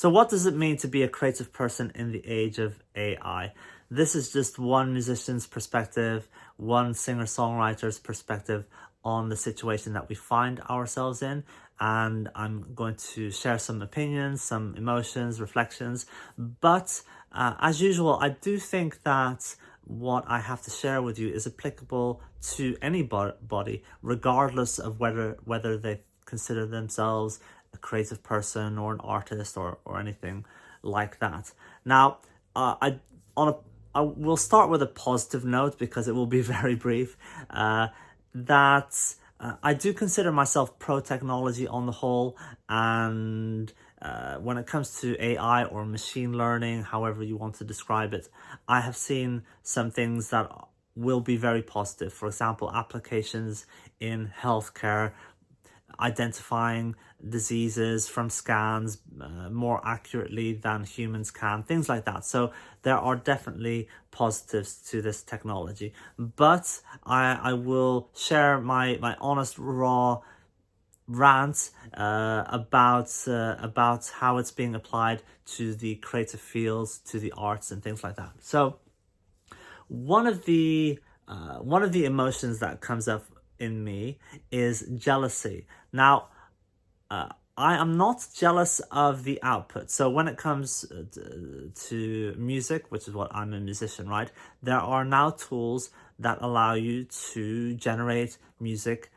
So what does it mean to be a creative person in the age of AI? This is just one musician's perspective, one singer-songwriter's perspective on the situation that we find ourselves in. And I'm going to share some opinions, some emotions, reflections. But as usual, I do think that what I have to share with you is applicable to anybody, regardless of whether they consider themselves a creative person or an artist or anything like that. Now, I will start with a positive note because it will be very brief. I do consider myself pro-technology on the whole, and when it comes to AI or machine learning, however you want to describe it, I have seen some things that will be very positive. For example, applications in healthcare, identifying diseases from scans more accurately than humans can, things like that. So there are definitely positives to this technology, but I will share my honest raw rant about how it's being applied to the creative fields, to the arts and things like that. So one of the emotions that comes up in me is jealousy. Now, I am not jealous of the output. So when it comes to music, which is what I'm a musician, right? There are now tools that allow you to generate music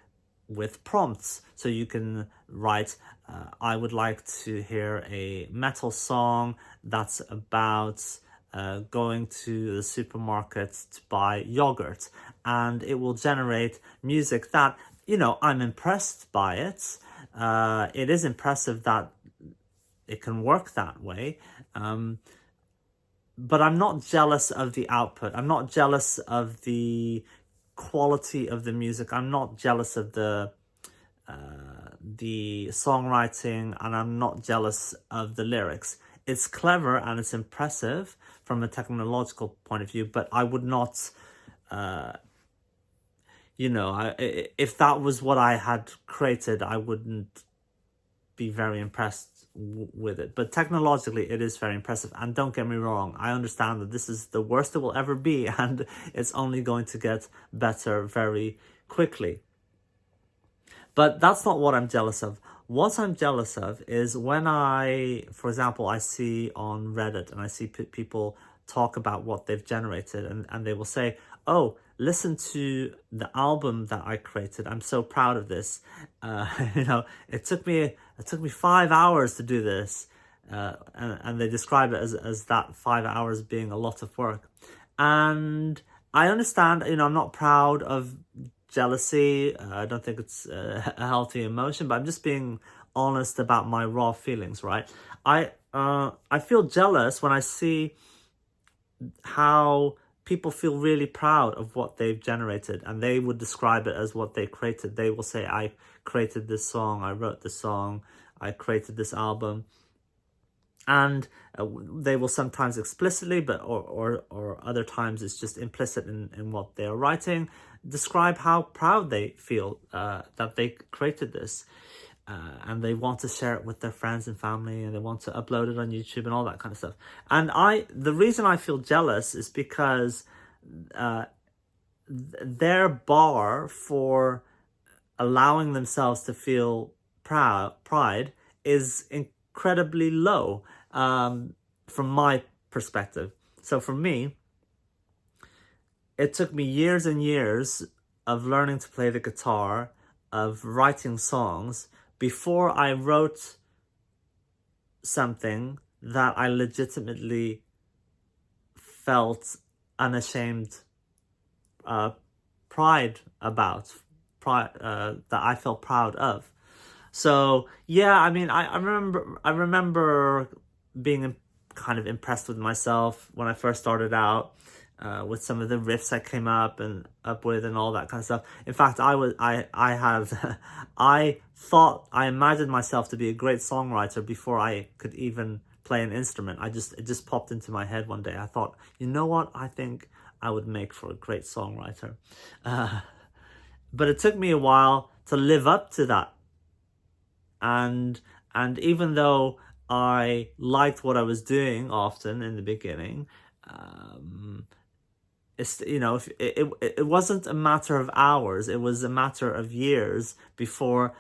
with prompts. So you can write, I would like to hear a metal song that's about going to the supermarket to buy yogurt, and it will generate music that, I'm impressed by it. It is impressive that it can work that way. But I'm not jealous of the output. I'm not jealous of the quality of the music. I'm not jealous of the songwriting, and I'm not jealous of the lyrics. It's clever and it's impressive from a technological point of view, but I would not, if that was what I had created, I wouldn't be very impressed with it. But technologically, it is very impressive. And don't get me wrong, I understand that this is the worst it will ever be, and it's only going to get better very quickly. But that's not what I'm jealous of. What I'm jealous of is when for example, I see on Reddit and I see people talk about what they've generated, and they will say, oh, listen to the album that I created. I'm so proud of this. It took me 5 hours to do this. And they describe it as that 5 hours being a lot of work. And I understand, I'm not proud of jealousy. I don't think it's a healthy emotion, but I'm just being honest about my raw feelings, right? I feel jealous when I see how people feel really proud of what they've generated, and they would describe it as what they created. They will say, I created this song, I wrote this song, I created this album. And they will sometimes explicitly, but or other times it's just implicit in what they're writing, describe how proud they feel that they created this. And they want to share it with their friends and family, and they want to upload it on YouTube and all that kind of stuff. And the reason I feel jealous is because their bar for allowing themselves to feel pride is incredibly low, from my perspective. So for me, it took me years and years of learning to play the guitar, of writing songs, before I wrote something that I legitimately felt unashamed pride about, that I felt proud of. So yeah, I mean, I remember being kind of impressed with myself when I first started out, with some of the riffs I came up with and all that kind of stuff. In fact, I imagined myself to be a great songwriter before I could even play an instrument. It just popped into my head one day. I thought, you know what? I think I would make for a great songwriter. But it took me a while to live up to that. And even though I liked what I was doing often in the beginning. It's, you know, if it wasn't a matter of hours, it was a matter of years before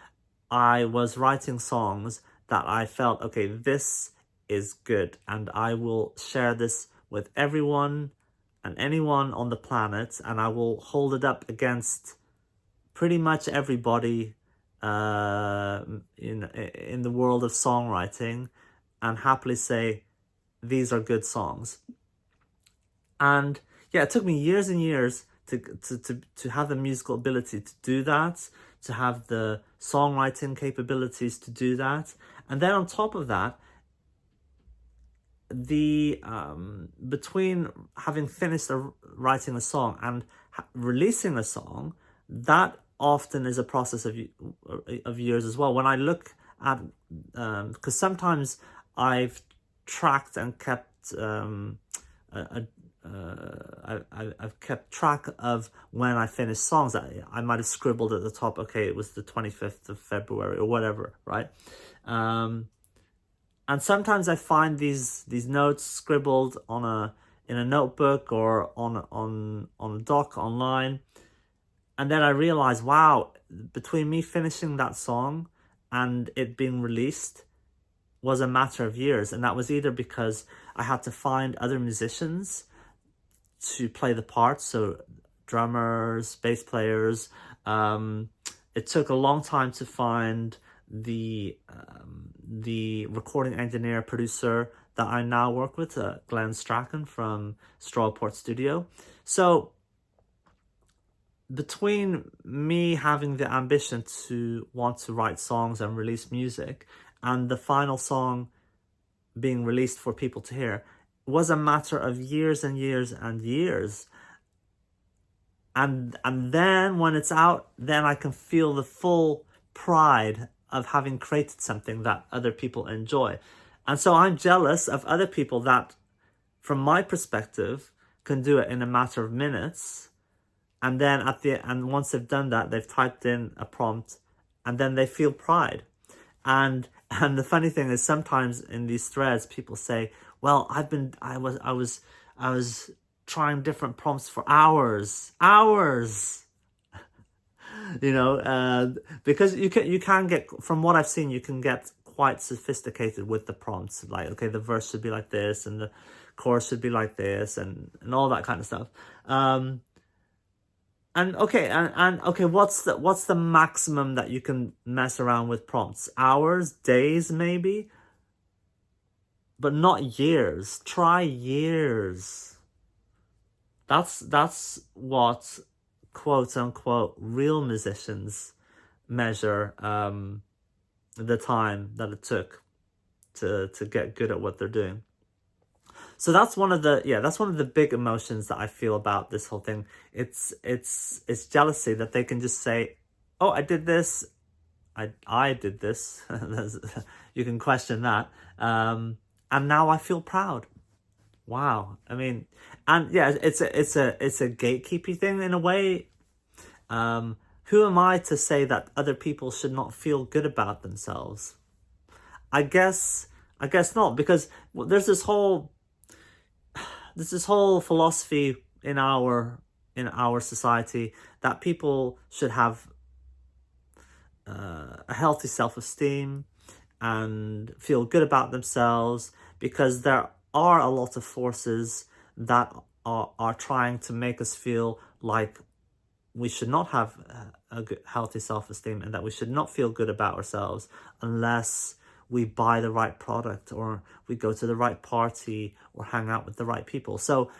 I was writing songs that I felt, okay, this is good, and I will share this with everyone and anyone on the planet, and I will hold it up against pretty much everybody in the world of songwriting, and happily say these are good songs. And yeah, it took me years and years to have the musical ability to do that, to have the songwriting capabilities to do that. And then on top of that, the between having finished writing a song and releasing a song, that often is a process of years as well. When I look at, because sometimes I've tracked and kept I've kept track of when I finished songs. I might have scribbled at the top, okay, it was the 25th of February or whatever, right? And sometimes I find these notes scribbled in a notebook or on a doc online, and then I realize, wow, between me finishing that song and it being released was a matter of years. And that was either because I had to find other musicians to play the parts, so drummers, bass players. It took a long time to find the recording engineer producer that I now work with, Glenn Strachan from Strawport Studio. So between me having the ambition to want to write songs and release music, and the final song being released for people to hear, was a matter of years and years and years. And then when it's out, then I can feel the full pride of having created something that other people enjoy. And so I'm jealous of other people that, from my perspective, can do it in a matter of minutes. And then and once they've done that, they've typed in a prompt, and then they feel pride. And the funny thing is, sometimes in these threads, people say, well, I was trying different prompts for hours, because you can get, from what I've seen, you can get quite sophisticated with the prompts. Like, okay, the verse should be like this, and the chorus should be like this, and all that kind of stuff. And okay, and okay, what's the maximum that you can mess around with prompts? Hours, days, maybe, but not years. Try years. That's what quote unquote real musicians measure the time that it took to get good at what they're doing. So that's one of the big emotions that I feel about this whole thing. It's jealousy that they can just say, oh, I did this, I did this. You can question that, and now I feel proud. Wow. I mean, and yeah, it's a gatekeeping thing in a way. Who am I to say that other people should not feel good about themselves? I guess not, because there's this whole philosophy in our society that people should have a healthy self-esteem and feel good about themselves, because there are a lot of forces that are trying to make us feel like we should not have a good, healthy self-esteem, and that we should not feel good about ourselves unless we buy the right product, or we go to the right party, or hang out with the right people. So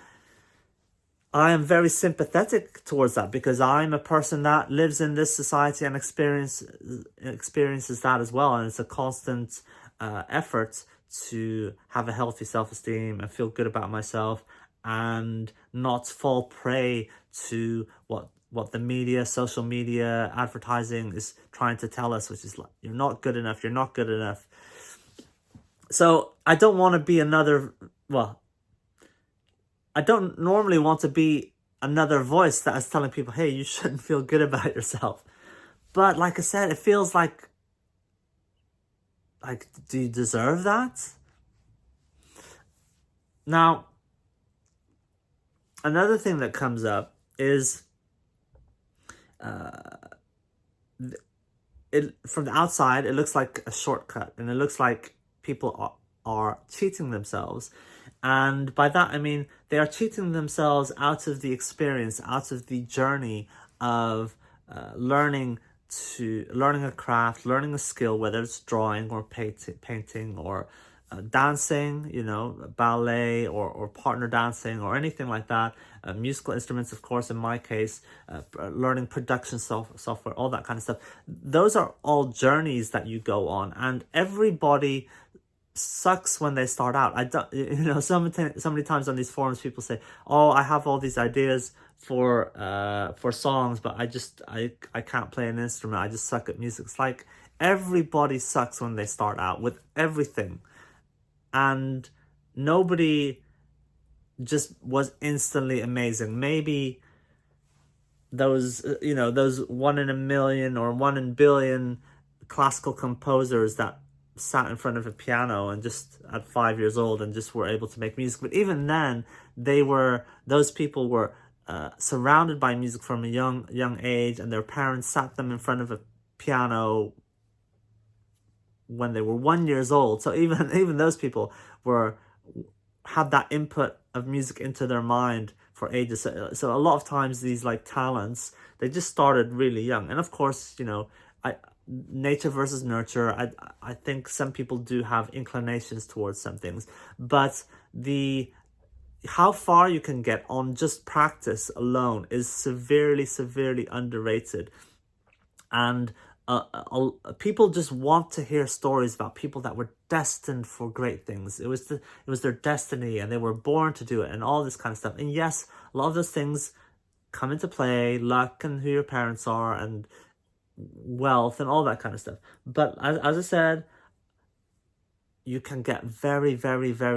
I am very sympathetic towards that, because I'm a person that lives in this society and experiences that as well. And it's a constant effort to have a healthy self-esteem and feel good about myself, and not fall prey to what the media, social media, advertising is trying to tell us, which is like, you're not good enough, you're not good enough. So I don't want to be I don't normally want to be another voice that is telling people, hey, you shouldn't feel good about yourself. But like I said, it feels like like, do you deserve that? Now, another thing that comes up is it from the outside it looks like a shortcut, and it looks like people are cheating themselves. And by that I mean they are cheating themselves out of the experience, out of the journey of learning a craft, learning a skill, whether it's drawing or painting or dancing, ballet or partner dancing or anything like that. Musical instruments, of course, in my case, learning production software, all that kind of stuff. Those are all journeys that you go on, and everybody sucks when they start out. I don't, so many times on these forums, people say, "Oh, I have all these ideas for songs, but I can't play an instrument. I just suck at music." It's like everybody sucks when they start out with everything, and nobody just was instantly amazing. Maybe those those 1 in a million or 1 in a billion classical composers that sat in front of a piano and just at 5 years old and just were able to make music. But even then, those people were surrounded by music from a young age, and their parents sat them in front of a piano when they were 1 years old. So even those people had that input of music into their mind for ages. So a lot of times these like talents, they just started really young. And of course, nature versus nurture. I think some people do have inclinations towards some things, but how far you can get on just practice alone is severely underrated. And people just want to hear stories about people that were destined for great things. It was their destiny, and they were born to do it, and all this kind of stuff. And yes, a lot of those things come into play, luck and who your parents are and wealth and all that kind of stuff. But as I said, you can get very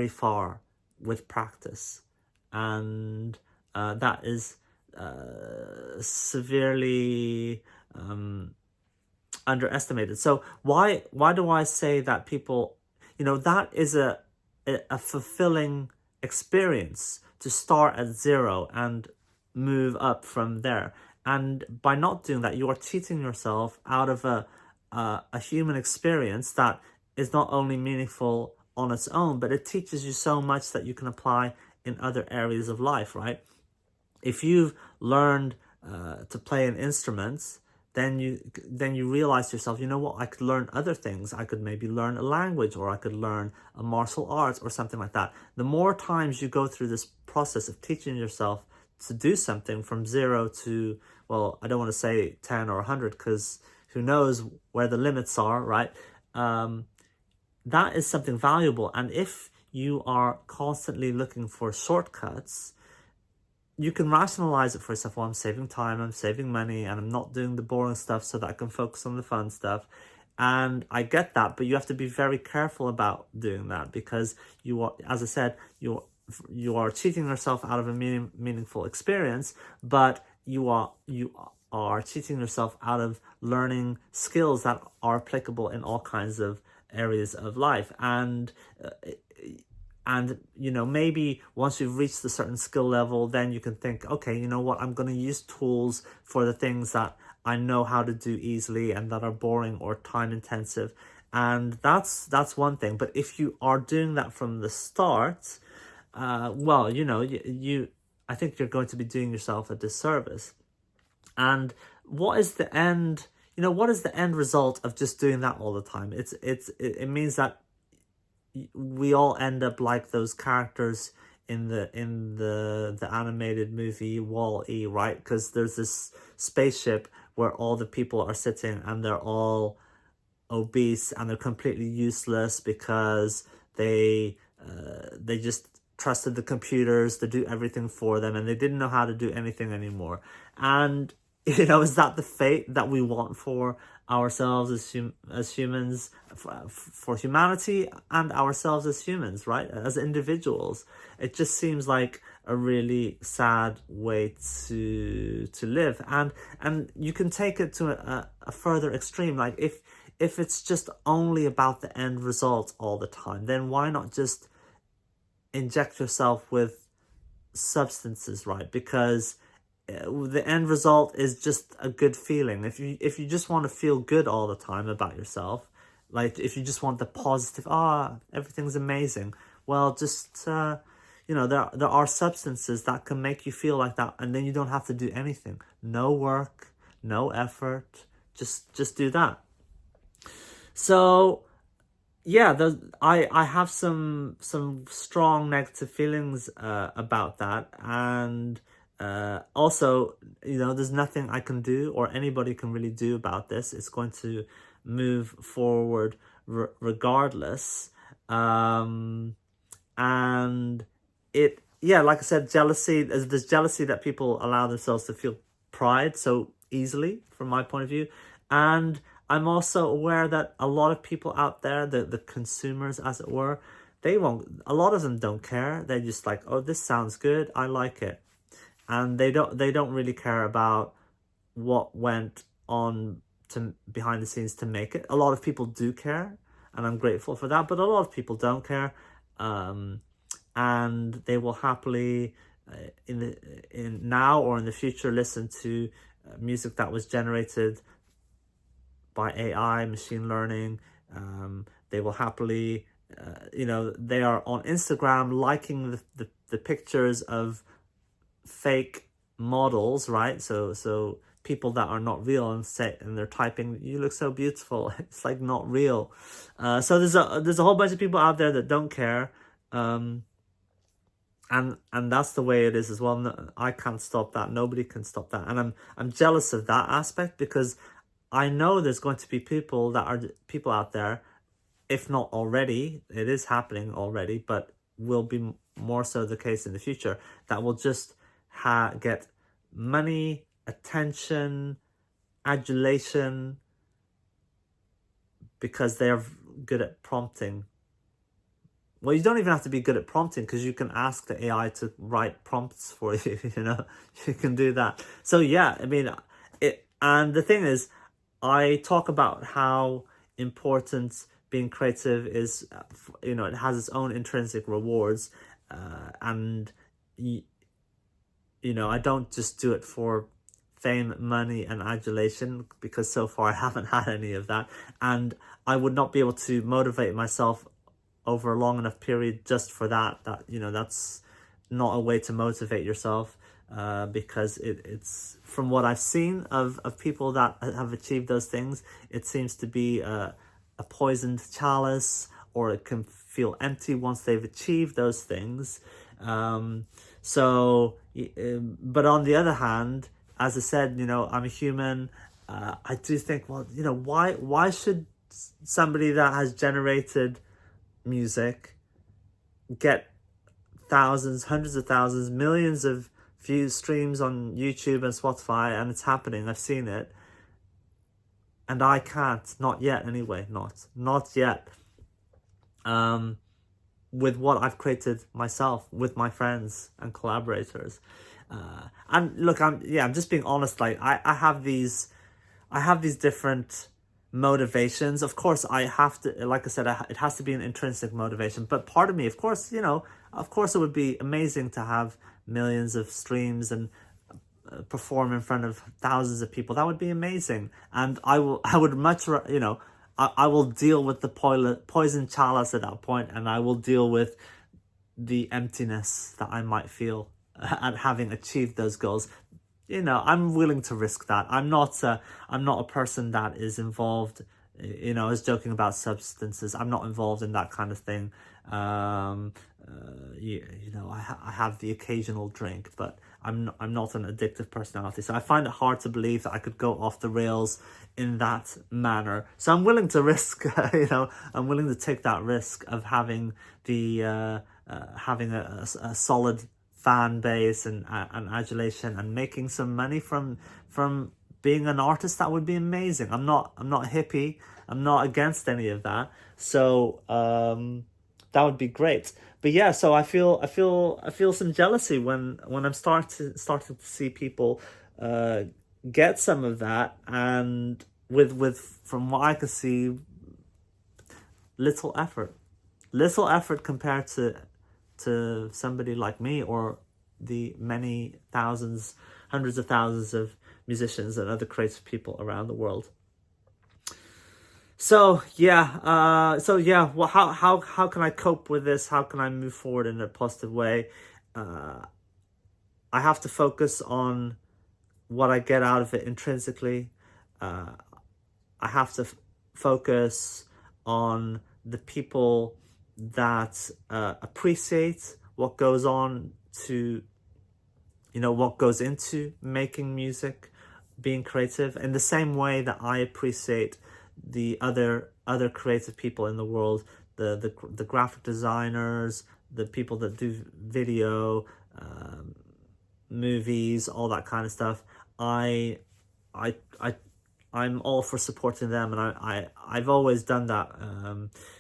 far with practice, and that is severely underestimated. So why do I say that people, that is a fulfilling experience to start at zero and move up from there. And by not doing that, you are cheating yourself out of a human experience that is not only meaningful on its own, but it teaches you so much that you can apply in other areas of life, right? If you've learned to play an instrument, then you realize to yourself, I could learn other things. I could maybe learn a language, or I could learn a martial arts or something like that. The more times you go through this process of teaching yourself to do something from zero to, well, I don't want to say 10 or 100, because who knows where the limits are, right? That is something valuable. And if you are constantly looking for shortcuts, you can rationalize it for yourself. Well, I'm saving time, I'm saving money, and I'm not doing the boring stuff so that I can focus on the fun stuff. And I get that, but you have to be very careful about doing that, because you are, as I said, you are cheating yourself out of a meaningful experience, but you are cheating yourself out of learning skills that are applicable in all kinds of areas of life. And maybe once you've reached a certain skill level, then you can think, okay, you know what, I'm going to use tools for the things that I know how to do easily and that are boring or time intensive. And that's one thing. But if you are doing that from the start, well, I think you're going to be doing yourself a disservice. And what is the end? What is the end result of just doing that all the time? It means that we all end up like those characters in the animated movie Wall-E, right? Because there's this spaceship where all the people are sitting and they're all obese and they're completely useless because they just trusted the computers to do everything for them, and they didn't know how to do anything anymore. And is that the fate that we want for ourselves as humans, for humanity and ourselves as humans, right? As individuals? It just seems like a really sad way to live. And you can take it to a further extreme. Like if it's just only about the end result all the time, then why not just inject yourself with substances, right? Because the end result is just a good feeling. If you just want to feel good all the time about yourself, like if you just want the positive, everything's amazing, well, just there are substances that can make you feel like that, and then you don't have to do anything. No work, no effort, just do that. So yeah, I have some strong negative feelings about that, and also, there's nothing I can do or anybody can really do about this. It's going to move forward regardless, and like I said, jealousy. There's jealousy that people allow themselves to feel pride so easily, from my point of view, and I'm also aware that a lot of people out there, the consumers, as it were, a lot of them don't care. They're just like, oh, this sounds good, I like it. And they don't really care about what went on to behind the scenes to make it. A lot of people do care, and I'm grateful for that, but a lot of people don't care. And they will happily, in now or in the future, listen to music that was generated by AI, machine learning. They will happily, they are on Instagram liking the pictures of fake models, right? So people that are not real, and they're typing, "You look so beautiful." It's like not real. So there's a whole bunch of people out there that don't care. And that's the way it is as well. No, I can't stop that. Nobody can stop that. And I'm jealous of that aspect, because I know there's going to be people out there, if not already, it is happening already, but will be more so the case in the future, that will just get money, attention, adulation, because they're good at prompting. Well, you don't even have to be good at prompting, because you can ask the AI to write prompts for you. You can do that. So yeah, I mean, and the thing is, I talk about how important being creative is. It has its own intrinsic rewards, and I don't just do it for fame, money, and adulation, because so far I haven't had any of that, and I would not be able to motivate myself over a long enough period just for that. That's not a way to motivate yourself, because it's, from what I've seen of people that have achieved those things, it seems to be a poisoned chalice, or it can feel empty once they've achieved those things. But on the other hand, as I said, I'm a human. I do think, well, why should somebody that has generated music get thousands, hundreds of thousands, millions of views, streams on YouTube and Spotify, and it's happening, I've seen it, and I can't, not yet anyway, not yet, with what I've created myself, with my friends and collaborators. And look, I'm just being honest. Like, I have these different motivations. Of course, I have to, like I said, it has to be an intrinsic motivation. But part of me, of course, it would be amazing to have millions of streams and perform in front of thousands of people. That would be amazing. And I would much, I will deal with the poison chalice at that point, and I will deal with the emptiness that I might feel at having achieved those goals. I'm willing to risk that. I'm not a person that is involved. I was joking about substances. I'm not involved in that kind of thing. I have the occasional drink, but I'm not an addictive personality. So I find it hard to believe that I could go off the rails in that manner. So I'm willing to risk. I'm willing to take that risk of having having a solid fan base and adulation, and making some money from being an artist. That would be amazing. I'm not a hippie. I'm not against any of that. So that would be great. But yeah, so I feel some jealousy when I'm starting to see people get some of that, and with from what I can see, little effort compared to somebody like me or the many thousands, hundreds of thousands of musicians and other creative people around the world. So yeah, well, how can I cope with this? How can I move forward in a positive way? I have to focus on what I get out of it intrinsically. I have to focus on the people that appreciate what goes on to, what goes into making music, being creative, in the same way that I appreciate the other creative people in the world, the graphic designers, the people that do video, movies, all that kind of stuff. I I I I'm all for supporting them, and I've always done that.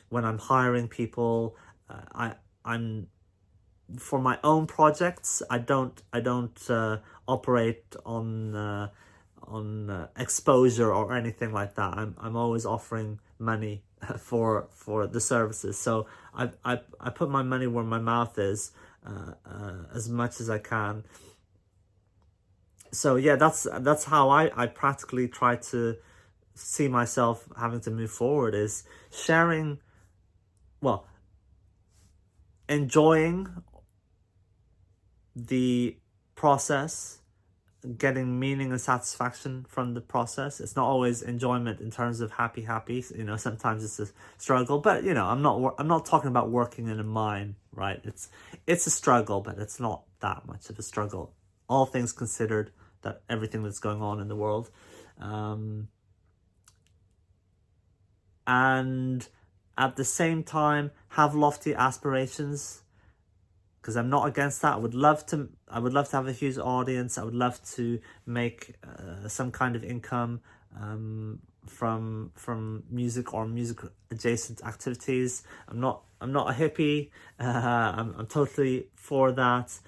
When I'm hiring people, I'm for my own projects. I don't operate on exposure or anything like that. I'm always offering money for the services. So I put my money where my mouth is, as much as I can. So yeah, that's how I practically try to see myself having to move forward, is sharing, well, enjoying the process, getting meaning and satisfaction from the process. It's not always enjoyment in terms of happy. Sometimes it's a struggle, but I'm not talking about working in a mine, right? It's a struggle, but it's not that much of a struggle, all things considered, that everything that's going on in the world. And at the same time have lofty aspirations, because I'm not against that. I would love to have a huge audience. I would love to make some kind of income from music or music adjacent activities. I'm not a hippie. I'm totally for that.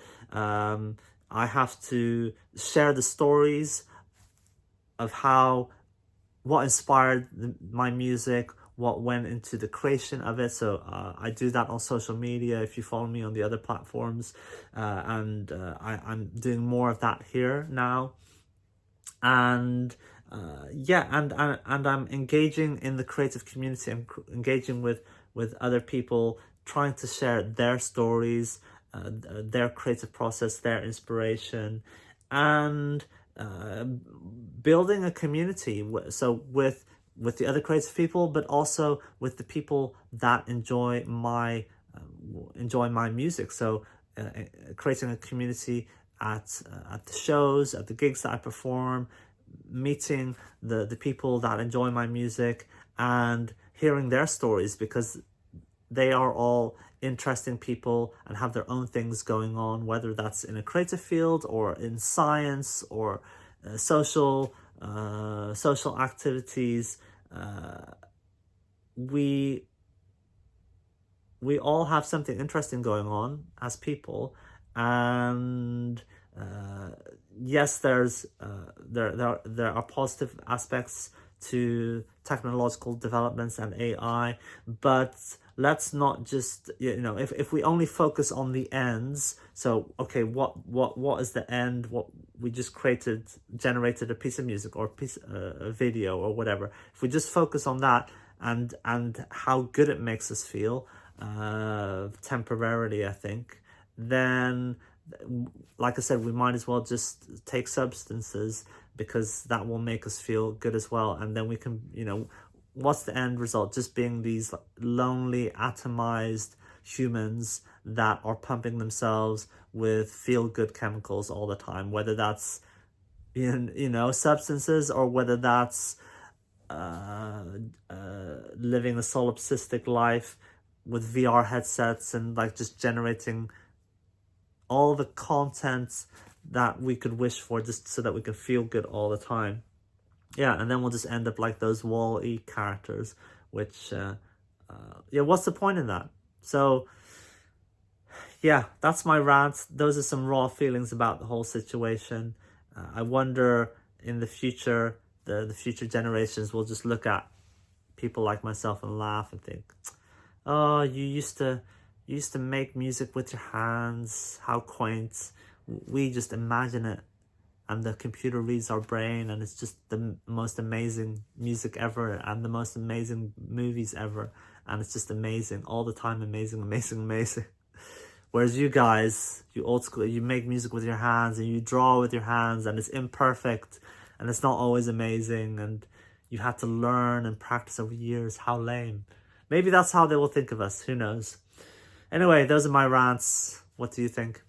I have to share the stories of what inspired my music, what went into the creation of it. So I do that on social media, if you follow me on the other platforms, and I'm doing more of that here now. And and I'm engaging in the creative community. I'm engaging with other people, trying to share their stories, their creative process, their inspiration, and building a community. So with the other creative people, but also with the people that enjoy my music. So creating a community at the shows, at the gigs that I perform, meeting the people that enjoy my music and hearing their stories, because they are all interesting people and have their own things going on, whether that's in a creative field or in science or social activities. We all have something interesting going on as people, and yes, there are positive aspects to technological developments and AI, but let's not just, if we only focus on the ends. So okay, what is the end? What we just generated a piece of music or a video or whatever. If we just focus on that and how good it makes us feel temporarily, I think, then, like I said, we might as well just take substances, because that will make us feel good as well. And then we can, what's the end result? Just being these lonely, atomized humans that are pumping themselves with feel-good chemicals all the time, whether that's substances, or whether that's living a solipsistic life with VR headsets and like just generating all the content that we could wish for, just so that we can feel good all the time. Yeah, and then we'll just end up like those Wall-E characters, which what's the point in that? So yeah, that's my rant. Those are some raw feelings about the whole situation. I wonder in the future the future generations will just look at people like myself and laugh and think, oh, you used to make music with your hands, how quaint. We just imagine it, and the computer reads our brain, and it's just the most amazing music ever, and the most amazing movies ever, and it's just amazing all the time. Amazing, amazing, amazing. Whereas you guys, you old school, you make music with your hands and you draw with your hands, and it's imperfect and it's not always amazing, and you have to learn and practice over years. How lame. Maybe that's how they will think of us. Who knows? Anyway, those are my rants. What do you think?